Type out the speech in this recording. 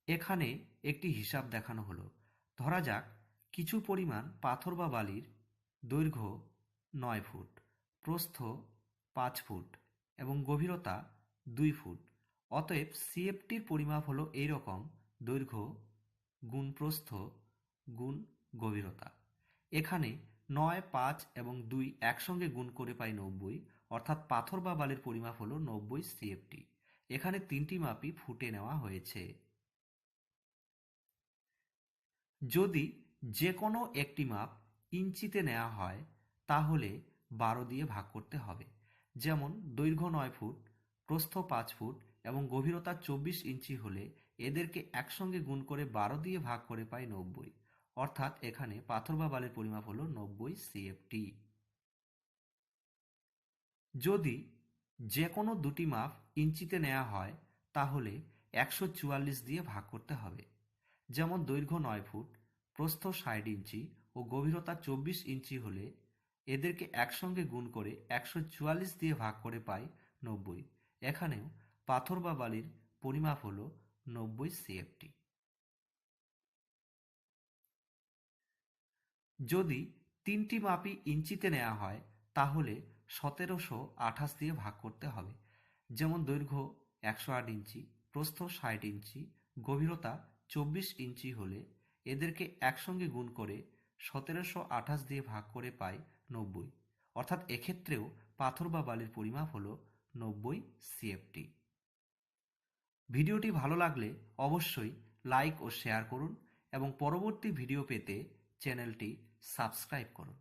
এখানে একটি হিসাব দেখানো হলো। ধরা যাক কিছু পরিমাণ পাথর বা বালির দৈর্ঘ্য 9 ফুট, প্রস্থ 5 ফুট এবং গভীরতা 2 ফুট। অতএব সিএফটির পরিমাপ হলো এইরকম: দৈর্ঘ্য গুণ প্রস্থ গুণ গভীরতা। এখানে 9, 5 এবং 2 একসঙ্গে গুণ করে পাই 90, অর্থাৎ পাথর বা বালির পরিমাপ হলো 90 সিএফটি। এখানে তিনটি মাপই ফুটে নেওয়া হয়েছে। যদি যে কোনো একটি মাপ ইঞ্চিতে নেওয়া হয় তাহলে 12 দিয়ে ভাগ করতে হবে। যেমন দৈর্ঘ্য 9 ফুট, প্রস্থ 5 ফুট এবং গভীরতা 24 ইঞ্চি হলে এদেরকে একসঙ্গে গুণ করে 12 দিয়ে ভাগ করে পাই 90, অর্থাৎ এখানে পাথর বা বালির পরিমাপ হলো 90 সিএফটি। যদি যে কোনো দুটি মাপ ইঞ্চিতে নেওয়া হয় তাহলে 144 দিয়ে ভাগ করতে হবে। যেমন দৈর্ঘ্য 9 ফুট, প্রস্থ 60 ইঞ্চি ও গভীরতা 24 ইঞ্চি হলে এদেরকে একসঙ্গে গুণ করে 144 দিয়ে ভাগ করে পাই 90। এখানেও পাথর বা বালির পরিমাপ হলো 90 সিএফটি। যদি তিনটি মাপই ইঞ্চিতে নেওয়া হয় তাহলে 1728 দিয়ে ভাগ করতে হবে। যেমন দৈর্ঘ্য 108 ইঞ্চি, প্রস্থ 60 ইঞ্চি, গভীরতা 24 ইঞ্চি হলে এদেরকে একসঙ্গে গুণ করে 1728 দিয়ে ভাগ করে পাই 90, অর্থাৎ এক্ষেত্রেও পাথর বা বালির পরিমাপ হলো 90 সিএফটি। ভিডিওটি ভালো লাগলে অবশ্যই লাইক ও শেয়ার করুন এবং পরবর্তী ভিডিও পেতে চ্যানেলটি সাবস্ক্রাইব করুন।